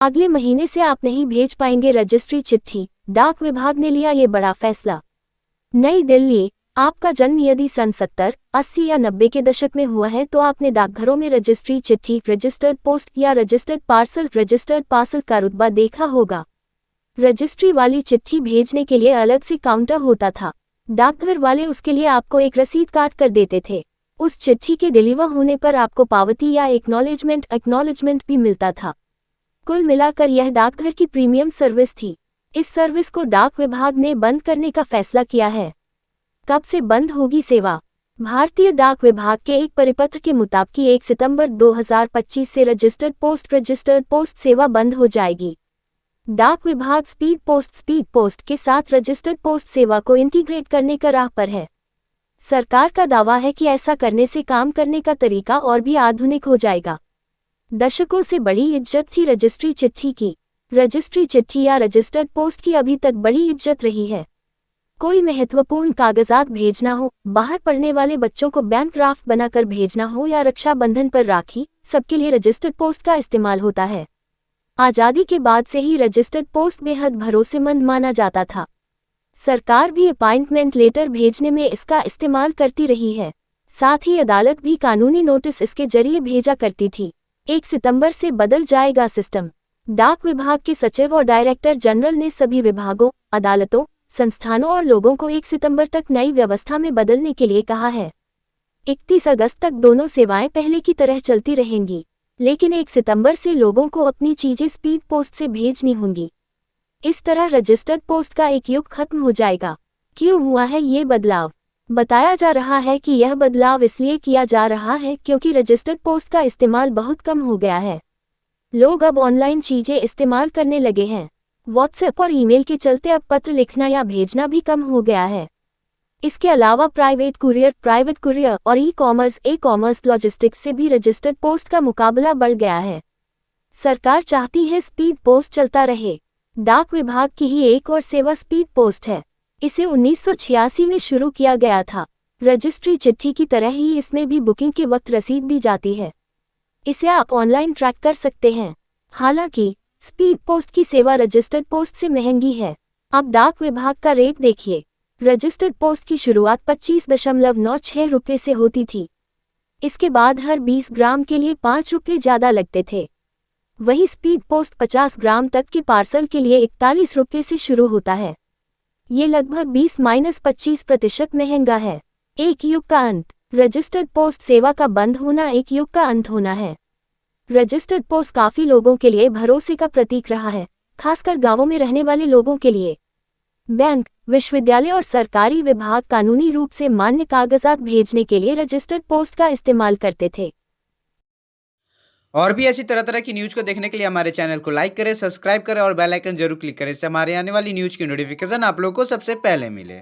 अगले महीने से आप नहीं भेज पाएंगे रजिस्ट्री चिट्ठी, डाक विभाग ने लिया ये बड़ा फैसला। नई दिल्ली। आपका जन्म यदि सन 70, 80 या 90 के दशक में हुआ है तो आपने डाकघरों में रजिस्ट्री चिट्ठी, रजिस्टर्ड पोस्ट या रजिस्टर्ड पार्सल का रुतबा देखा होगा। रजिस्ट्री वाली चिट्ठी भेजने के लिए अलग से काउंटर होता था। डाकघर वाले उसके लिए आपको एक रसीद काट कर देते थे। उस चिट्ठी के डिलीवर होने पर आपको पावती या एक्नॉलेजमेंट भी मिलता था। कुल मिलाकर यह डाकघर की प्रीमियम सर्विस थी। इस सर्विस को डाक विभाग ने बंद करने का फैसला किया है। कब से बंद होगी सेवा? भारतीय डाक विभाग के एक परिपत्र के मुताबिक 1 सितंबर 2025 से रजिस्टर्ड पोस्ट सेवा बंद हो जाएगी। डाक विभाग स्पीड पोस्ट के साथ रजिस्टर्ड पोस्ट सेवा को इंटीग्रेट करने का राह पर है। सरकार का दावा है कि ऐसा करने से काम करने का तरीका और भी आधुनिक हो जाएगा। दशकों से बड़ी इज्जत थी रजिस्ट्री चिट्ठी की। रजिस्ट्री चिट्ठी या रजिस्टर्ड पोस्ट की अभी तक बड़ी इज्जत रही है। कोई महत्वपूर्ण कागजात भेजना हो, बाहर पढ़ने वाले बच्चों को बैंक ड्राफ्ट बनाकर भेजना हो या रक्षाबंधन पर राखी, सबके लिए रजिस्टर्ड पोस्ट का इस्तेमाल होता है। आज़ादी के बाद से ही रजिस्टर्ड पोस्ट बेहद भरोसेमंद माना जाता था। सरकार भी अपॉइंटमेंट लेटर भेजने में इसका इस्तेमाल करती रही है। साथ ही अदालत भी कानूनी नोटिस इसके जरिए भेजा करती थी। 1 सितंबर से बदल जाएगा सिस्टम। डाक विभाग के सचिव और डायरेक्टर जनरल ने सभी विभागों, अदालतों, संस्थानों और लोगों को 1 सितंबर तक नई व्यवस्था में बदलने के लिए कहा है। 31 अगस्त तक दोनों सेवाएं पहले की तरह चलती रहेंगी, लेकिन 1 सितंबर से लोगों को अपनी चीजें स्पीड पोस्ट से भेजनी होंगी। इस तरह रजिस्टर्ड पोस्ट का एक युग खत्म हो जाएगा। क्यों हुआ है ये बदलाव? बताया जा रहा है कि यह बदलाव इसलिए किया जा रहा है क्योंकि रजिस्टर्ड पोस्ट का इस्तेमाल बहुत कम हो गया है। लोग अब ऑनलाइन चीजें इस्तेमाल करने लगे हैं। व्हाट्सएप और ईमेल के चलते अब पत्र लिखना या भेजना भी कम हो गया है। इसके अलावा प्राइवेट कुरियर और ई-कॉमर्स लॉजिस्टिक्स से भी रजिस्टर्ड पोस्ट का मुकाबला बढ़ गया है। सरकार चाहती है स्पीड पोस्ट चलता रहे। डाक विभाग की ही एक और सेवा स्पीड पोस्ट है। इसे 1986 में शुरू किया गया था। रजिस्ट्री चिट्ठी की तरह ही इसमें भी बुकिंग के वक्त रसीद दी जाती है। इसे आप ऑनलाइन ट्रैक कर सकते हैं। हालांकि स्पीड पोस्ट की सेवा रजिस्टर्ड पोस्ट से महंगी है। अब डाक विभाग का रेट देखिए। रजिस्टर्ड पोस्ट की शुरुआत 25.96 रुपये से होती थी। इसके बाद हर 20 ग्राम के लिए 5 रुपये ज़्यादा लगते थे। वहीं स्पीड पोस्ट 50 ग्राम तक के पार्सल के लिए 41 रुपये से शुरू होता है। ये लगभग 20-25% महंगा है। एक युग का अंत। रजिस्टर्ड पोस्ट सेवा का बंद होना एक युग का अंत होना है। रजिस्टर्ड पोस्ट काफ़ी लोगों के लिए भरोसे का प्रतीक रहा है, खासकर गांवों में रहने वाले लोगों के लिए। बैंक, विश्वविद्यालय और सरकारी विभाग कानूनी रूप से मान्य कागजात भेजने के लिए रजिस्टर्ड पोस्ट का इस्तेमाल करते थे। और भी ऐसी तरह तरह की न्यूज़ को देखने के लिए हमारे चैनल को लाइक करें, सब्सक्राइब करें और बेल आइकन जरूर क्लिक करें। इससे हमारे आने वाली न्यूज़ की नोटिफिकेशन आप लोगों को सबसे पहले मिले।